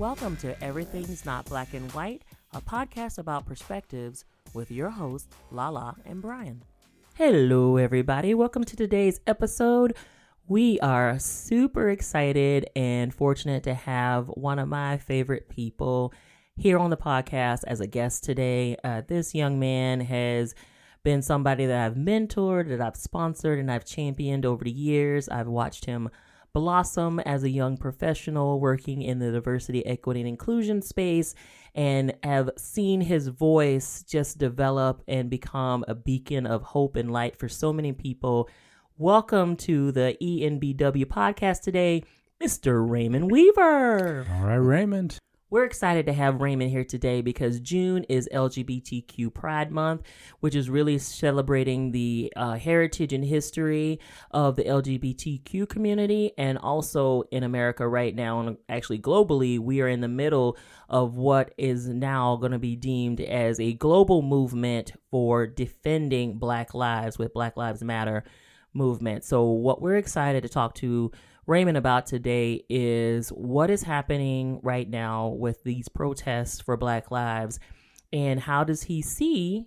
Welcome to Everything's Not Black and White, a podcast about perspectives with your hosts, Lala and Brian. Hello, everybody. Welcome to today's episode. We are super excited and fortunate to have one of my favorite people here on the podcast as a guest today. This young man has been somebody that I've mentored, that I've sponsored, and I've championed over the years. I've watched him blossom as a young professional working in the diversity, equity, and inclusion space, and have seen his voice just develop and become a beacon of hope and light for so many people. Welcome to the ENBW podcast today, Mr. Raymond Weaver. All right, Raymond. We're excited to have Raymond here today because June is LGBTQ Pride Month, which is really celebrating the heritage and history of the LGBTQ community. And also in America right now, and actually globally, we are in the middle of what is now going to be deemed as a global movement for defending Black lives with Black Lives Matter movement. So what we're excited to talk to Raymond about today is what is happening right now with these protests for Black lives, and how does he see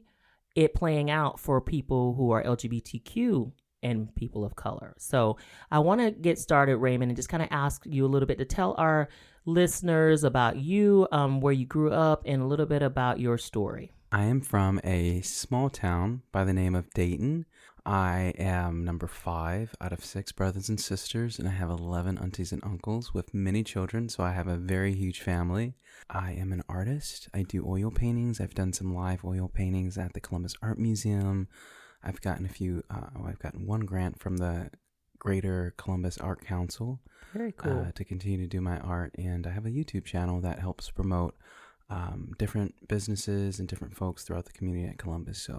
it playing out for people who are LGBTQ and people of color. So I want to get started, Raymond, and just kind of ask you a little bit to tell our listeners about you, where you grew up, and a little bit about your story. I am from a small town by the name of Dayton. I am number 5 out of 6 brothers and sisters, and I have 11 aunties and uncles with many children, so I have a very huge family. I am an artist. I do oil paintings. I've done some live oil paintings at the Columbus Art Museum. I've gotten I've gotten one grant from the Greater Columbus Art Council. Very cool. To continue to do my art, and I have a YouTube channel that helps promote different businesses and different folks throughout the community at Columbus.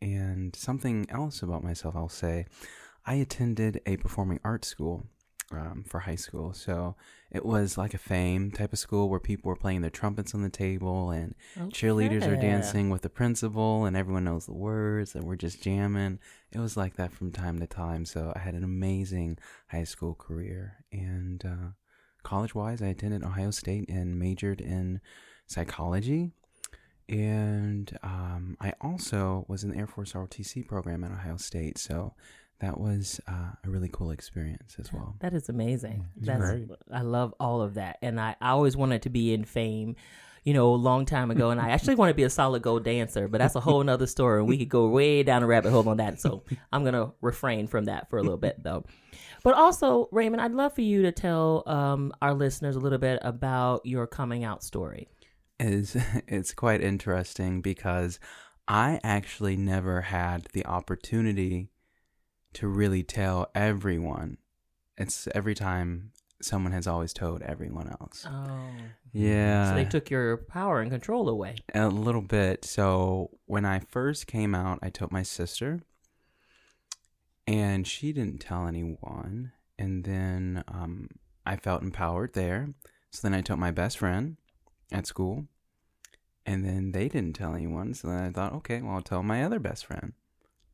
And something else about myself, I'll say, I attended a performing arts school for high school. So it was like a fame type of school where people were playing their trumpets on the table and cheerleaders are dancing with the principal and everyone knows the words and we're just jamming. It was like that from time to time. So I had an amazing high school career. And college-wise, I attended Ohio State and majored in psychology. And I also was in the Air Force ROTC program at Ohio State, so that was a really cool experience as well. That is amazing. That's great. I love all of that, and I always wanted to be in fame, a long time ago, and I actually want to be a solid gold dancer, but that's a whole nother story, and we could go way down a rabbit hole on that, so I'm going to refrain from that for a little bit, though. But also, Raymond, I'd love for you to tell our listeners a little bit about your coming out story. It's quite interesting because I actually never had the opportunity to really tell everyone. It's every time someone has always told everyone else. Oh. Yeah. So they took your power and control away. A little bit. So when I first came out, I told my sister, and she didn't tell anyone. And then I felt empowered there. So then I told my best friend at school, and then they didn't tell anyone. So then I thought, okay, well, I'll tell my other best friend,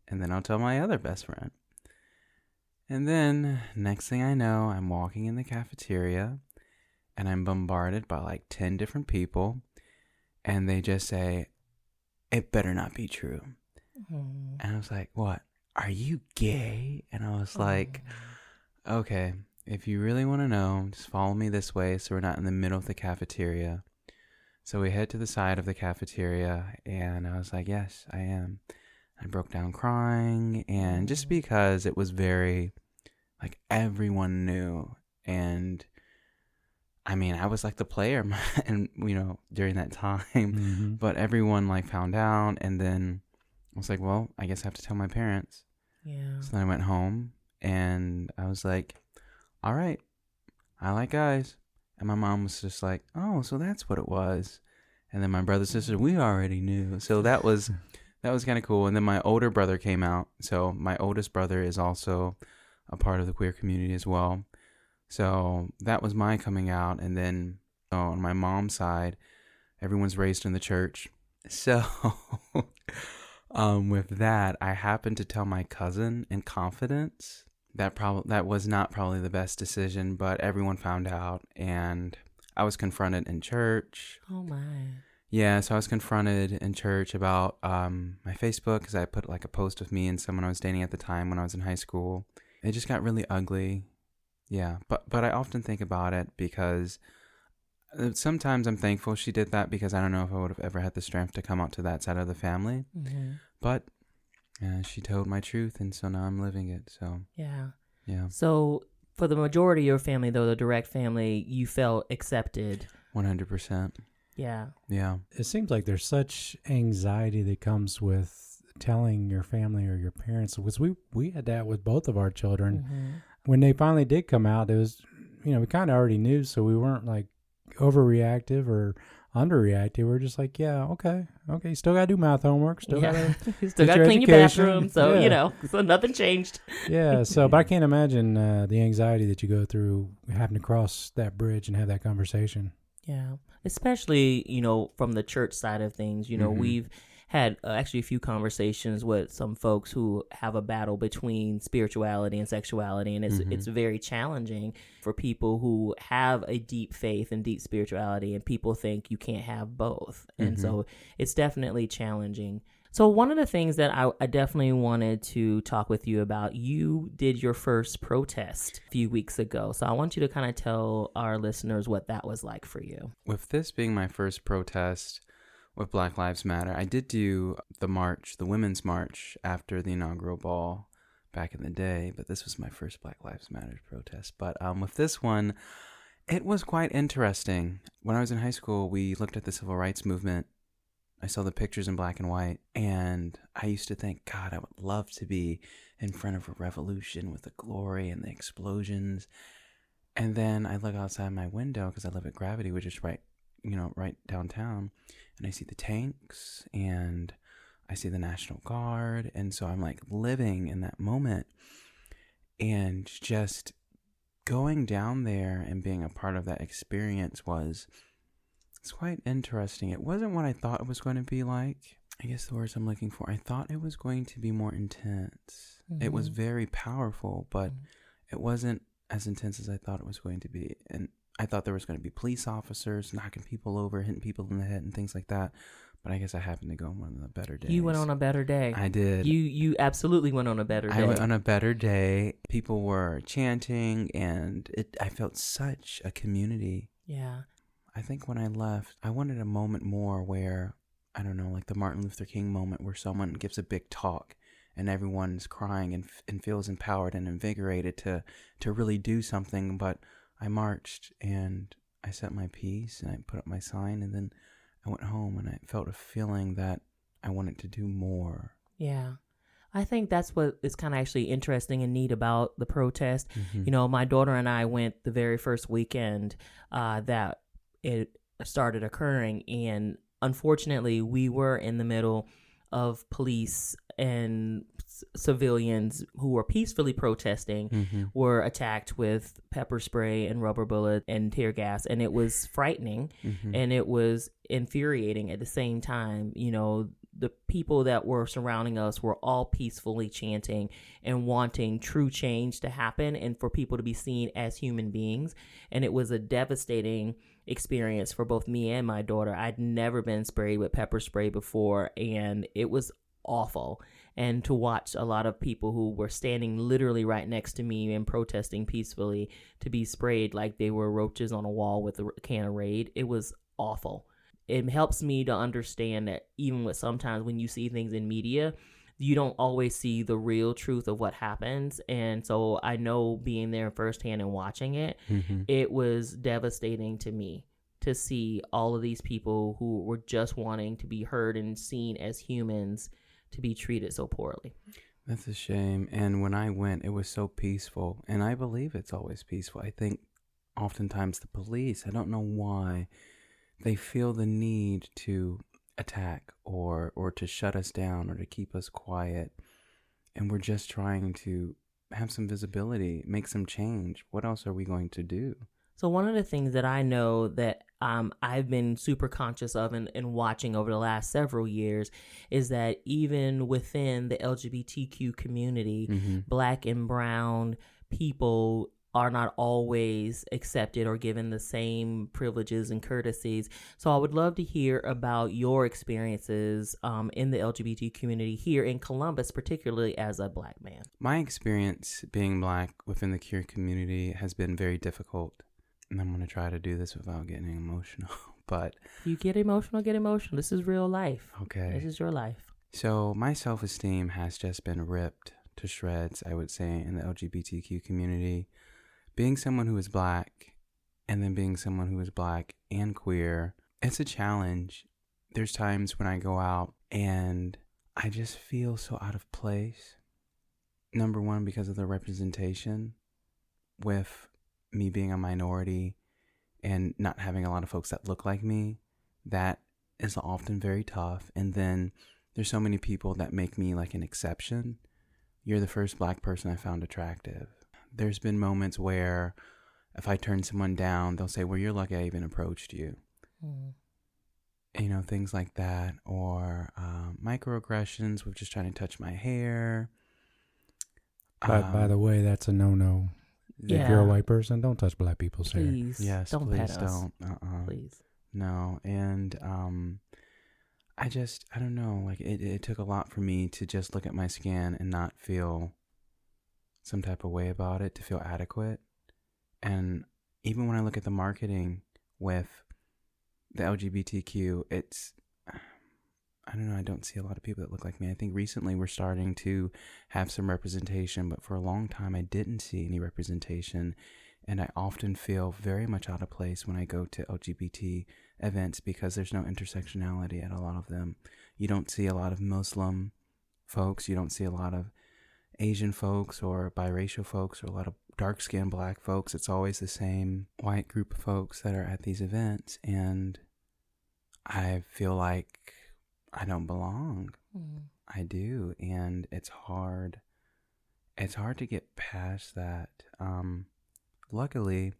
and then I'll tell my other best friend. And then next thing I know, I'm walking in the cafeteria and I'm bombarded by like 10 different people, and they just say, it better not be true. Mm-hmm. And I was like, what? Are you gay? And I was like, okay, if you really want to know, just follow me this way so we're not in the middle of the cafeteria. So we head to the side of the cafeteria, and I was like, yes, I am. I broke down crying, and just because it was very, like, everyone knew, and I mean, I was like the player, and during that time, but everyone like found out, and then I was like, well, I guess I have to tell my parents. Yeah. So then I went home, and I was like, all right, I like guys. And my mom was just like, oh, so that's what it was. And then my brother and sister, we already knew. So that was kind of cool. And then my older brother came out. So my oldest brother is also a part of the queer community as well. So that was my coming out. And then on my mom's side, everyone's raised in the church. So with that, I happened to tell my cousin in confidence. That was not probably the best decision, but everyone found out, and I was confronted in church. Oh, my. Yeah, so I was confronted in church about my Facebook because I put like a post of me and someone I was dating at the time when I was in high school. It just got really ugly. Yeah, but I often think about it because sometimes I'm thankful she did that because I don't know if I would have ever had the strength to come out to that side of the family. Mm-hmm. But she told my truth, and so now I'm living it. So yeah. So for the majority of your family, though, the direct family, you felt accepted. 100%. Yeah. It seems like there's such anxiety that comes with telling your family or your parents, because we had that with both of our children. Mm-hmm. When they finally did come out, it was, we kind of already knew, so we weren't like overreactive or underreactive. We're just like, yeah, okay, you still got to do math homework, still got to clean your bathroom, so so nothing changed. Yeah, so but I can't imagine the anxiety that you go through having to cross that bridge and have that conversation. Yeah, especially from the church side of things. Mm-hmm. We've had actually a few conversations with some folks who have a battle between spirituality and sexuality, and it's very challenging for people who have a deep faith and deep spirituality, and people think you can't have both, and so it's definitely challenging. So one of the things that I definitely wanted to talk with you about, you did your first protest a few weeks ago, so I want you to kind of tell our listeners what that was like for you. With this being my first protest with Black Lives Matter, I did do the Women's March after the inaugural ball back in the day, but this was my first Black Lives Matter protest. But with this one, it was quite interesting. When I was in high school, we looked at the civil rights movement. I saw the pictures in black and white, and I used to think, God, I would love to be in front of a revolution with the glory and the explosions. And then I look outside my window because I live at Gravity, which is right downtown, and I see the tanks and I see the National Guard, and so I'm like living in that moment, and just going down there and being a part of that experience it's quite interesting. It wasn't what I thought it was going to be like. I guess the words I'm looking for. I thought it was going to be more intense. Mm-hmm. It was very powerful, but it wasn't as intense as I thought it was going to be, and I thought there was going to be police officers knocking people over, hitting people in the head and things like that. But I guess I happened to go on one of the better days. You went on a better day. I did. You absolutely went on a better day. I went on a better day. People were chanting, and I felt such a community. Yeah. I think when I left, I wanted a moment more where, I don't know, like the Martin Luther King moment where someone gives a big talk and everyone's crying and feels empowered and invigorated to really do something. But I marched and I set my piece and I put up my sign, and then I went home and I felt a feeling that I wanted to do more. Yeah. I think that's what is kind of actually interesting and neat about the protest. Mm-hmm. My daughter and I went the very first weekend that it started occurring, and unfortunately we were in the middle of police and civilians who were peacefully protesting were attacked with pepper spray and rubber bullets and tear gas, and it was frightening and it was infuriating at the same time. The people that were surrounding us were all peacefully chanting and wanting true change to happen and for people to be seen as human beings. And it was a devastating experience for both me and my daughter. I'd never been sprayed with pepper spray before, and it was awful. And to watch a lot of people who were standing literally right next to me and protesting peacefully to be sprayed like they were roaches on a wall with a can of Raid, it was awful. It helps me to understand that even with sometimes when you see things in media, you don't always see the real truth of what happens. And so I know being there firsthand and watching it, it was devastating to me to see all of these people who were just wanting to be heard and seen as humans to be treated so poorly. That's a shame. And when I went, it was so peaceful. And I believe it's always peaceful. I think oftentimes the police, I don't know why, they feel the need to attack or to shut us down or to keep us quiet. And we're just trying to have some visibility, make some change. What else are we going to do? So one of the things that I know that I've been super conscious of and watching over the last several years is that even within the LGBTQ community, Black and brown people are not always accepted or given the same privileges and courtesies. So I would love to hear about your experiences in the LGBT community here in Columbus, particularly as a Black man. My experience being Black within the queer community has been very difficult. And I'm going to try to do this without getting emotional. But if you get emotional, get emotional. This is real life. Okay. This is your life. So my self-esteem has just been ripped to shreds, I would say, in the LGBTQ community. Being someone who is Black and then being someone who is Black and queer, it's a challenge. There's times when I go out and I just feel so out of place. Number one, because of the representation with me being a minority and not having a lot of folks that look like me. That is often very tough. And then there's so many people that make me like an exception. You're the first Black person I found attractive. There's been moments where if I turn someone down, they'll say, well, you're lucky I even approached you. You know, things like that. Or microaggressions with just trying to touch my hair. By the way, that's a no-no. Yeah. If you're a white person, don't touch Black people's hair. Please, yes, don't please pet us. don't. Please. No. And I don't know, like it took a lot for me to just look at my skin and not feel some type of way about it, to feel adequate. And even when I look at the marketing with the LGBTQ, I don't know, I don't see a lot of people that look like me. I think recently we're starting to have some representation, but for a long time I didn't see any representation. And I often feel very much out of place when I go to LGBT events because there's no intersectionality at a lot of them. You don't see a lot of Muslim folks. You don't see a lot of Asian folks or biracial folks or a lot of dark-skinned Black folks. It's always the same white group of folks that are at these events. And I feel like I don't belong. I do. And it's hard. It's hard to get past that. Luckily,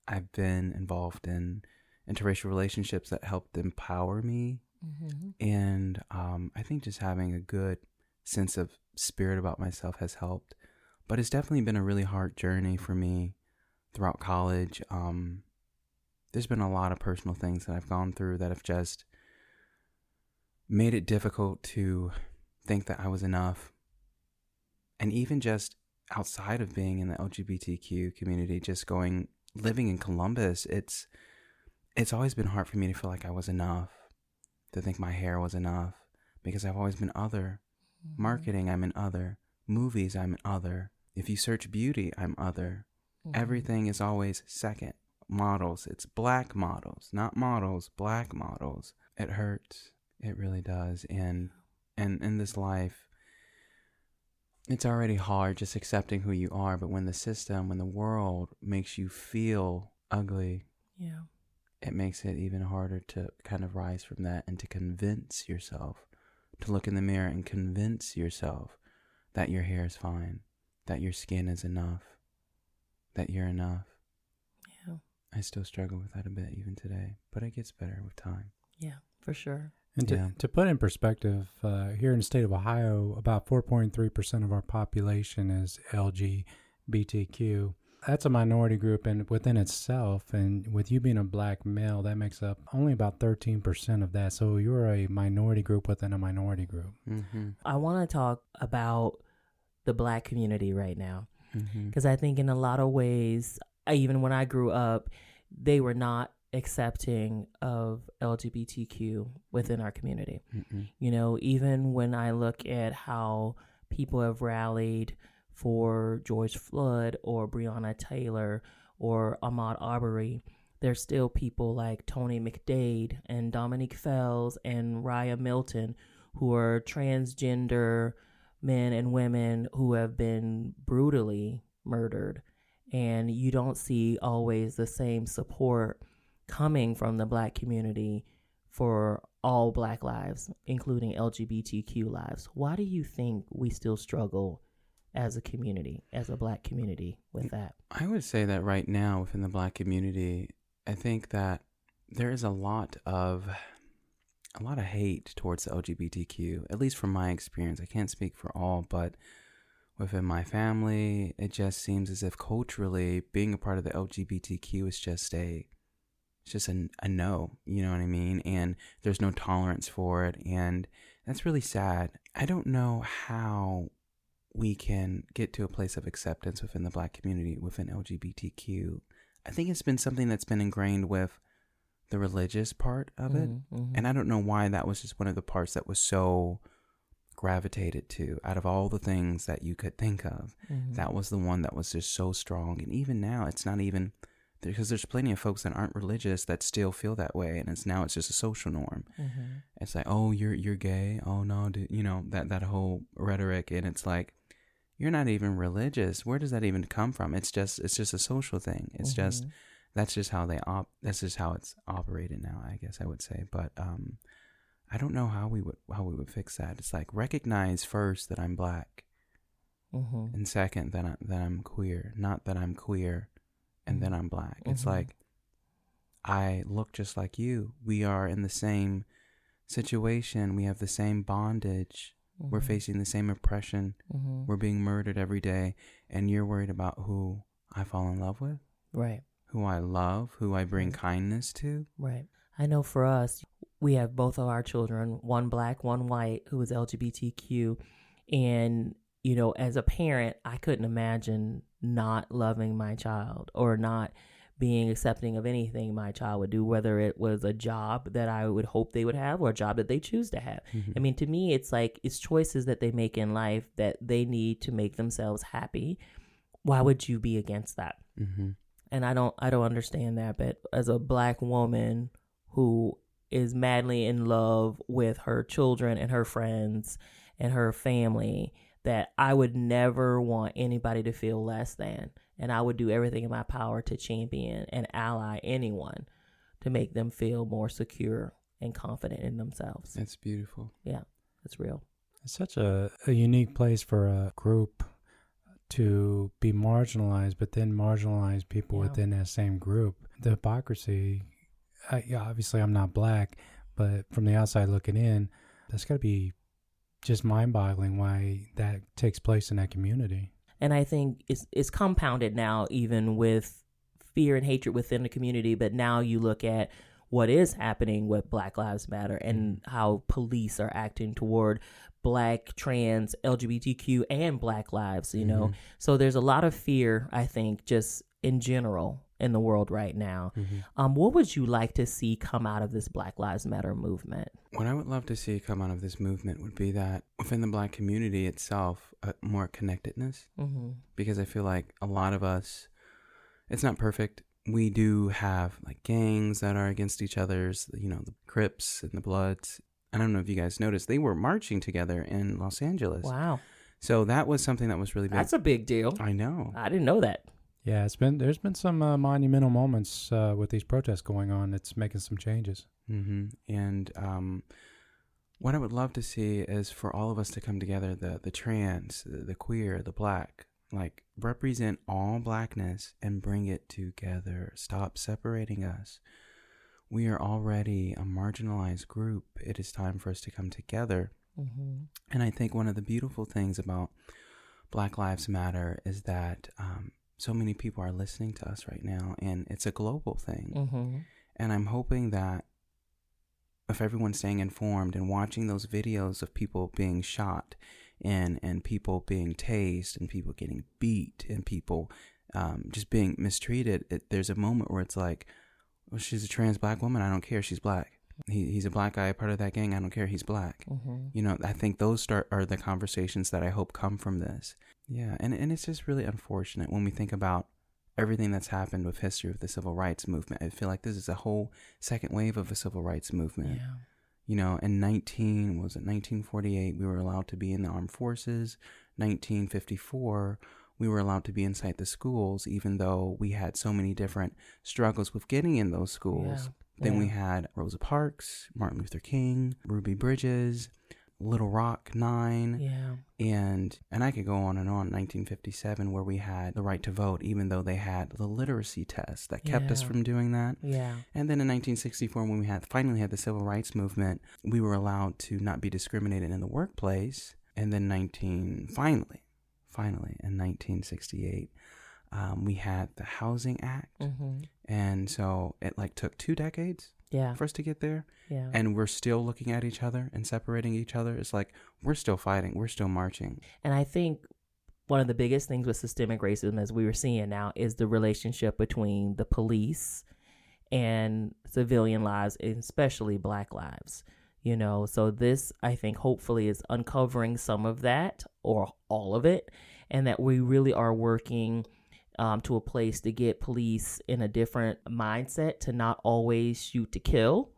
I've been involved in interracial relationships that helped empower me. And I think just having a good sense of spirit about myself has helped. But it's definitely been a really hard journey for me throughout college. There's been a lot of personal things that I've gone through that have just made it difficult to think that I was enough. And even just outside of being in the LGBTQ community, just living in Columbus, it's always been hard for me to feel like I was enough, to think my hair was enough, because I've always been other. Marketing, I'm in other. Movies, I'm in other. If you search beauty, I'm other. Everything is always second. Models, it's Black models, not models, Black models. It hurts. It really does. And in this life, it's already hard just accepting who you are. But when the world makes you feel ugly, it makes it even harder to kind of rise from that and to convince yourself, to look in the mirror and convince yourself that your hair is fine, that your skin is enough, that you're enough. Yeah. I still struggle with that a bit even today, but it gets better with time. Yeah, for sure. And to put in perspective, here in the state of Ohio, about 4.3% of our population is LGBTQ. That's a minority group and within itself. And with you being a Black male, that makes up only about 13% of that. So you're a minority group within a minority group. I want to talk about the Black community right now, because I think in a lot of ways, even when I grew up, they were not accepting of LGBTQ within our community. You know, even when I look at how people have rallied for George Floyd or Breonna Taylor or Ahmaud Arbery, there's still people like Tony McDade and Dominique Fells and Raya Milton who are transgender men and women who have been brutally murdered. And you don't see always the same support coming from the Black community for all Black lives, including LGBTQ lives. Why do you think we still struggle as a community, as a Black community, with that? I would say that right now within the Black community, I think that there is a lot of hate towards the LGBTQ, at least from my experience. I can't speak for all, but within my family. It just seems as if culturally being a part of the LGBTQ is just a no, you know what I mean? And there's no tolerance for it. And that's really sad. I don't know how we can get to a place of acceptance within the Black community, within LGBTQ. I think it's been something that's been ingrained with the religious part of it. And I don't know why that was just one of the parts that was so gravitated to. Out of all the things that you could think of, that was the one that was just so strong. And even now, it's not even, because there's plenty of folks that aren't religious that still feel that way. And it's just a social norm. It's like, oh, you're gay. Oh, no, dude. You know, that whole rhetoric. And it's like, you're not even religious. Where does that even come from? It's just a social thing. It's just, that's just how that's just how it's operated now, I guess I would say. But I don't know how we would fix that. It's like, recognize first that I'm Black, and second that I'm queer. Not that I'm queer and then I'm Black. It's like, I look just like you. We are in the same situation. We have the same bondage. We're facing the same oppression. We're being murdered every day. And you're worried about who I fall in love with? Right. Who I love, who I bring kindness to? Right. I know for us, we have both of our children, one Black, one white, who is LGBTQ. And, you know, as a parent, I couldn't imagine not loving my child or not being accepting of anything my child would do, whether it was a job that I would hope they would have or a job that they choose to have. I mean, to me, it's like, it's choices that they make in life that they need to make themselves happy. Why would you be against that? And I don't understand that. But as a Black woman who is madly in love with her children and her friends and her family, that I would never want anybody to feel less than. And I would do everything in my power to champion and ally anyone to make them feel more secure and confident in themselves. That's beautiful. Yeah, that's real. It's such a unique place for a group to be marginalized, but then marginalize people within that same group. The hypocrisy, obviously I'm not Black, but from the outside looking in, that's got to be just mind-boggling why that takes place in that community. And I think it's compounded now, even with fear and hatred within the community. But now you look at what is happening with Black Lives Matter and how police are acting toward Black, trans, LGBTQ, and Black lives, you know. So there's a lot of fear, I think, just in general in the world right now. What would you like to see come out of this Black Lives Matter movement? What I would love to see come out of this movement would be that within the Black community itself, more connectedness. Because I feel like a lot of us, it's not perfect. We do have like gangs that are against each other's, you know, the Crips and the Bloods. I don't know if you guys noticed, they were marching together in Los Angeles. Wow. So that was something that was really big. That's a big deal. I know. I didn't know that. Yeah, there's been some monumental moments with these protests going on. It's making some changes. And what I would love to see is for all of us to come together, the trans, the queer, the Black, like represent all Blackness and bring it together. Stop separating us. We are already a marginalized group. It is time for us to come together. And I think one of the beautiful things about Black Lives Matter is that so many people are listening to us right now, and it's a global thing. And I'm hoping that if everyone's staying informed and watching those videos of people being shot and people being tased and people getting beat and people just being mistreated, there's a moment where it's like, well, she's a trans Black woman, I don't care, she's Black. He's a Black guy, a part of that gang, I don't care, he's Black. You know, I think those are the conversations that I hope come from this. Yeah, and it's just really unfortunate when we think about everything that's happened with history of the civil rights movement. I feel like this is a whole second wave of a civil rights movement. Yeah. You know, in 1948, we were allowed to be in the armed forces. 1954, we were allowed to be inside the schools, even though we had so many different struggles with getting in those schools. Then we had Rosa Parks, Martin Luther King, Ruby Bridges, Little Rock 9, and I could go on and on. 1957, where we had the right to vote, even though they had the literacy test that kept us from doing that. And then in 1964, when we finally had the civil rights movement, we were allowed to not be discriminated in the workplace. And then finally, in 1968, we had the Housing Act. Mm-hmm. And so it like took 2 decades for us to get there. Yeah. And we're still looking at each other and separating each other. It's like we're still fighting. We're still marching. And I think one of the biggest things with systemic racism, as we were seeing now, is the relationship between the police and civilian lives, especially Black lives. You know, so this, I think, hopefully is uncovering some of that or all of it, and that we really are working to a place to get police in a different mindset, to not always shoot to kill,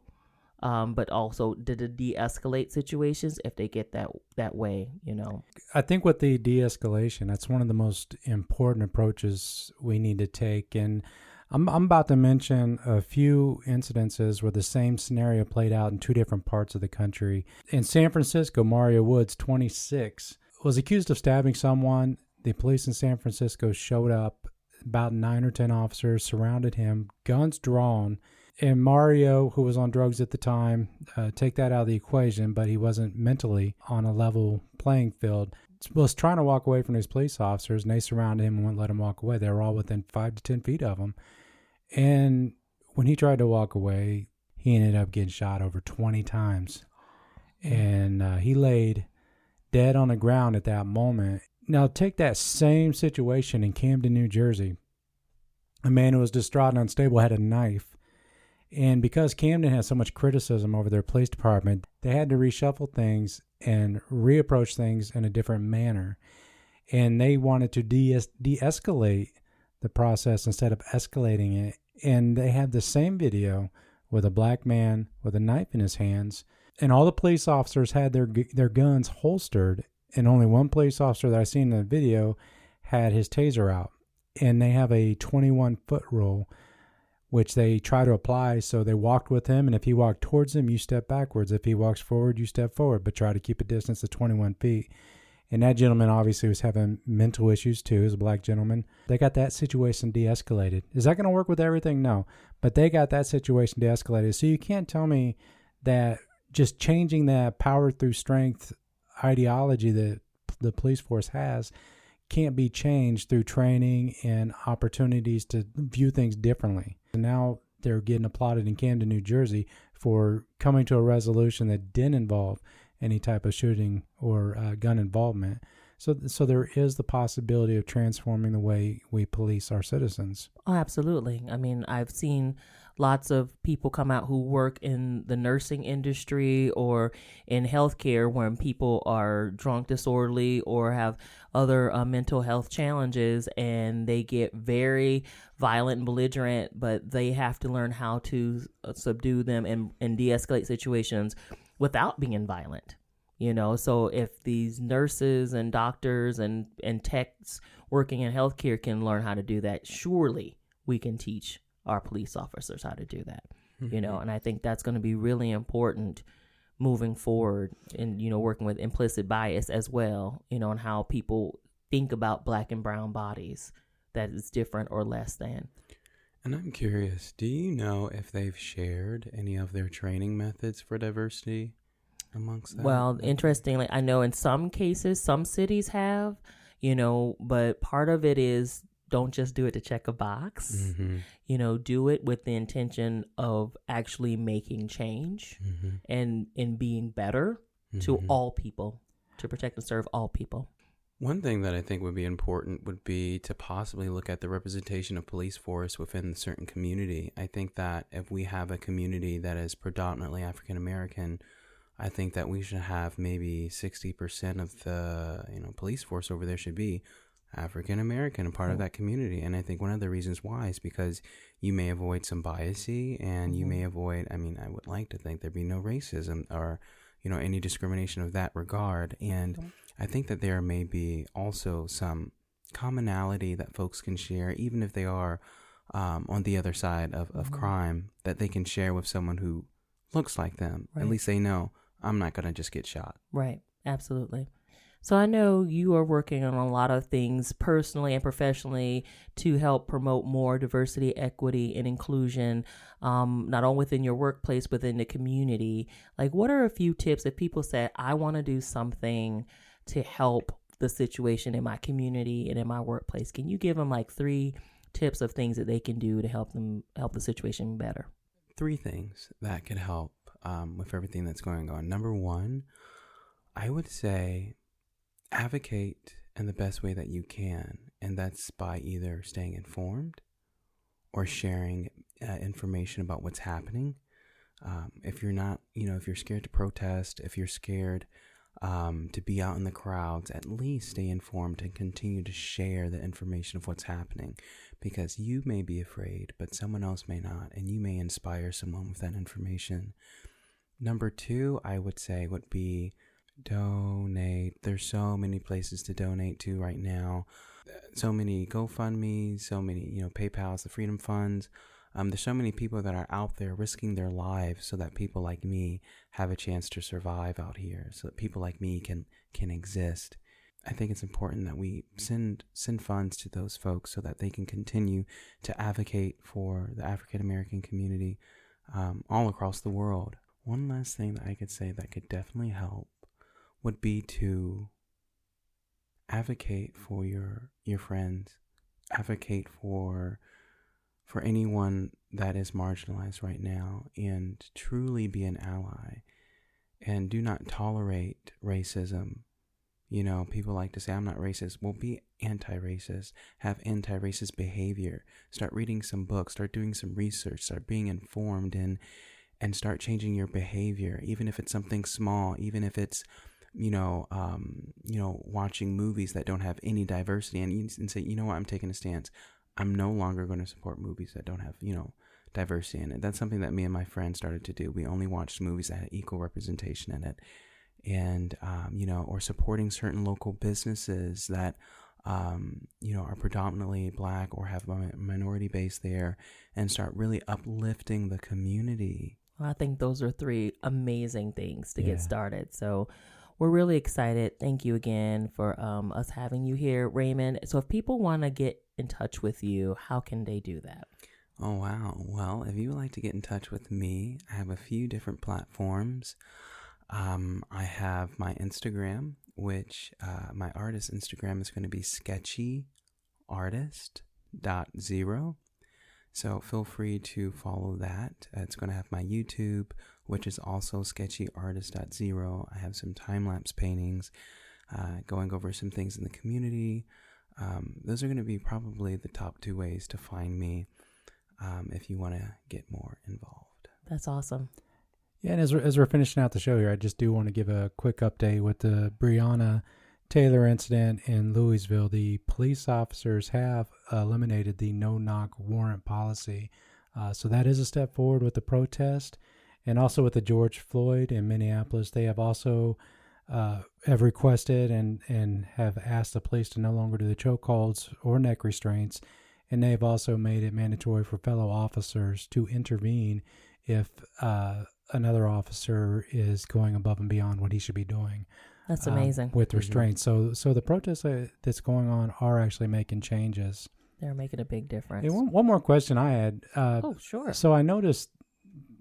but also to de-escalate situations if they get that way, you know. I think with the de-escalation, that's one of the most important approaches we need to take. And I'm about to mention a few incidences where the same scenario played out in 2 different parts of the country. In San Francisco, Mario Woods, 26, was accused of stabbing someone. The police in San Francisco showed up. About 9 or 10 officers surrounded him, guns drawn. And Mario, who was on drugs at the time, take that out of the equation, but he wasn't mentally on a level playing field, was trying to walk away from these police officers, and they surrounded him and wouldn't let him walk away. They were all within 5 to 10 feet of him. And when he tried to walk away, he ended up getting shot over 20 times. And he laid dead on the ground at that moment. Now, take that same situation in Camden, New Jersey. A man who was distraught and unstable had a knife. And because Camden has so much criticism over their police department, they had to reshuffle things and reapproach things in a different manner. And they wanted to de-escalate the process instead of escalating it. And they had the same video with a black man with a knife in his hands. And all the police officers had their guns holstered. And only one police officer that I seen in the video had his taser out. And they have a 21-foot rule, which they try to apply. So they walked with him, and if he walked towards him, you step backwards. If he walks forward, you step forward, but try to keep a distance of 21 feet. And that gentleman obviously was having mental issues too. He was a black gentleman. They got that situation de-escalated. Is that going to work with everything? No. But they got that situation de-escalated. So you can't tell me that just changing that power through strength ideology that the police force has can't be changed through training and opportunities to view things differently. And now they're getting applauded in Camden, New Jersey for coming to a resolution that didn't involve any type of shooting or gun involvement. So there is the possibility of transforming the way we police our citizens. Oh, absolutely. I mean, I've seen lots of people come out who work in the nursing industry or in healthcare when people are drunk, disorderly, or have other mental health challenges, and they get very violent and belligerent, but they have to learn how to subdue them and de-escalate situations without being violent. You know, so if these nurses and doctors and techs working in healthcare can learn how to do that, surely we can teach our police officers how to do that. Mm-hmm. You know, and I think that's going to be really important moving forward, and, you know, working with implicit bias as well, you know, and how people think about black and brown bodies that is different or less than. And I'm curious, do you know if they've shared any of their training methods for diversity amongst them? Well, interestingly, I know in some cases, some cities have, you know, but part of it is don't just do it to check a box. Mm-hmm. You know, do it with the intention of actually making change mm-hmm. and being better mm-hmm. to all people, to protect and serve all people. One thing that I think would be important would be to possibly look at the representation of police force within a certain community. I think that if we have a community that is predominantly African American, I think that we should have maybe 60% of the police force over there should be African American and part of that community. And I think one of the reasons why is because you may avoid some biasy, and mm-hmm. you may avoid, I would like to think there'd be no racism or, any discrimination of that regard. And mm-hmm. I think that there may be also some commonality that folks can share, even if they are on the other side of mm-hmm. crime, that they can share with someone who looks like them. Right. At least they know, I'm not going to just get shot. Right. Absolutely. So I know you are working on a lot of things personally and professionally to help promote more diversity, equity, and inclusion, not only within your workplace, but in the community. Like, what are a few tips if people say, I want to do something to help the situation in my community and in my workplace. Can you give them like 3 tips of things that they can do to help the situation better? 3 things that could help with everything that's going on. Number 1, I would say advocate in the best way that you can, and that's by either staying informed or sharing information about what's happening. If you're not, if you're scared to protest, if you're scared to be out in the crowds, at least stay informed and continue to share the information of what's happening, because you may be afraid, but someone else may not, and you may inspire someone with that information. Number 2, I would say would be donate. There's so many places to donate to right now. So many GoFundMe, so many, PayPal's, the Freedom Funds. There's so many people that are out there risking their lives so that people like me have a chance to survive out here, so that people like me can exist. I think it's important that we send funds to those folks so that they can continue to advocate for the African American community all across the world. One last thing that I could say that could definitely help would be to advocate for your friends, advocate for anyone that is marginalized right now, and truly be an ally, and do not tolerate racism. People like to say, I'm not racist. Well, be anti-racist, have anti-racist behavior, start reading some books, start doing some research, start being informed, and start changing your behavior, even if it's something small, even if it's watching movies that don't have any diversity, and say, you know what, I'm taking a stance. I'm no longer going to support movies that don't have, diversity in it. That's something that me and my friends started to do. We only watched movies that had equal representation in it. And, or supporting certain local businesses that, are predominantly Black or have a minority base there, and start really uplifting the community. Well, I think those are 3 amazing things to get started. So we're really excited. Thank you again for us having you here, Raymond. So if people want to get in touch with you, how can they do that? Oh, wow. Well, if you would like to get in touch with me, I have a few different platforms. I have my Instagram, which my artist Instagram is going to be sketchyartist.0. So feel free to follow that. It's going to have my YouTube, which is also sketchyartist.0. I have some time-lapse paintings going over some things in the community. Those are going to be probably the top 2 ways to find me if you want to get more involved. That's awesome. Yeah, and as we're finishing out the show here, I just do want to give a quick update with the Breonna Taylor incident in Louisville. The police officers have eliminated the no-knock warrant policy. So that is a step forward with the protest. And also with the George Floyd in Minneapolis, they have also have requested and have asked the police to no longer do the chokeholds or neck restraints. And they've also made it mandatory for fellow officers to intervene if another officer is going above and beyond what he should be doing. That's amazing. With restraints. So the protests that's going on are actually making changes. They're making a big difference. Hey, one more question I had. Oh, sure. So I noticed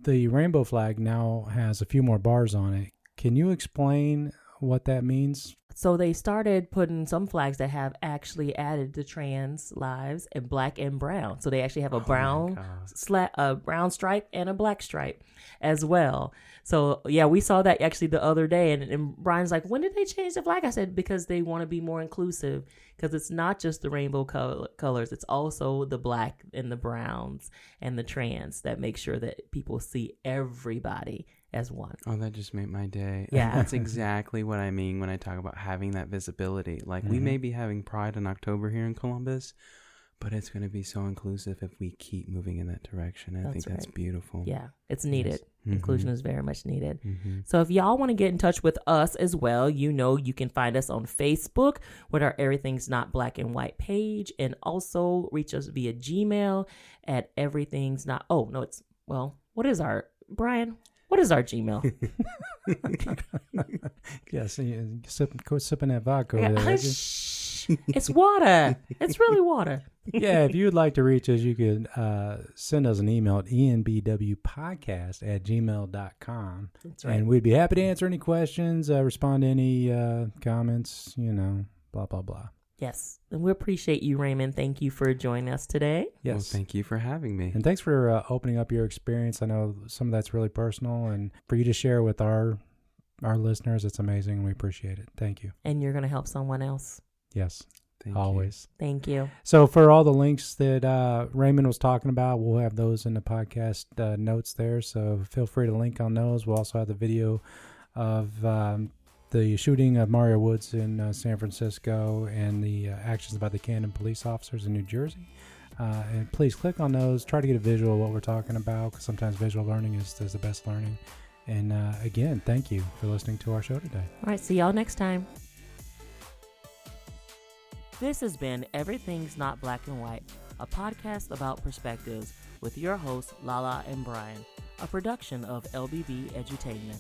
the rainbow flag now has a few more bars on it. Can you explain what that means? So they started putting some flags that have actually added the trans lives in Black and brown. So they actually have a brown stripe and a black stripe as well. So yeah, we saw that actually the other day, and Brian's like, when did they change the flag? I said, because they want to be more inclusive, because it's not just the rainbow colors, it's also the black and the browns and the trans that make sure that people see everybody as one. Oh, that just made my day. Yeah. That's exactly what I mean when I talk about having that visibility. Like, we may be having Pride in October here in Columbus, but it's going to be so inclusive if we keep moving in that direction. I think that's beautiful. Yeah, it's needed. Yes. Inclusion is very much needed. So if y'all want to get in touch with us as well, you can find us on Facebook with our Everything's Not Black and White page, and also reach us via Gmail at everything's not. Oh, no, what is our, Brian? What is our Gmail? Yes, sipping that vodka over there. It's water. It's really water. Yeah, if you would like to reach us, you could send us an email at enbwpodcast@gmail.com. That's right. And we'd be happy to answer any questions, respond to any comments, blah, blah, blah. Yes. And we appreciate you, Raymond. Thank you for joining us today. Yes. Well, thank you for having me. And thanks for opening up your experience. I know some of that's really personal, and for you to share with our listeners, it's amazing. We appreciate it. Thank you. And you're going to help someone else. Yes. Thank Always. Thank you. So for all the links that Raymond was talking about, we'll have those in the podcast notes there. So feel free to link on those. We'll also have the video of the shooting of Mario Woods in San Francisco and the actions by the Camden police officers in New Jersey. And please click on those. Try to get a visual of what we're talking about, because sometimes visual learning is the best learning. And again, thank you for listening to our show today. All right. See y'all next time. This has been Everything's Not Black and White, a podcast about perspectives with your hosts, Lala and Brian, a production of LBB Edutainment.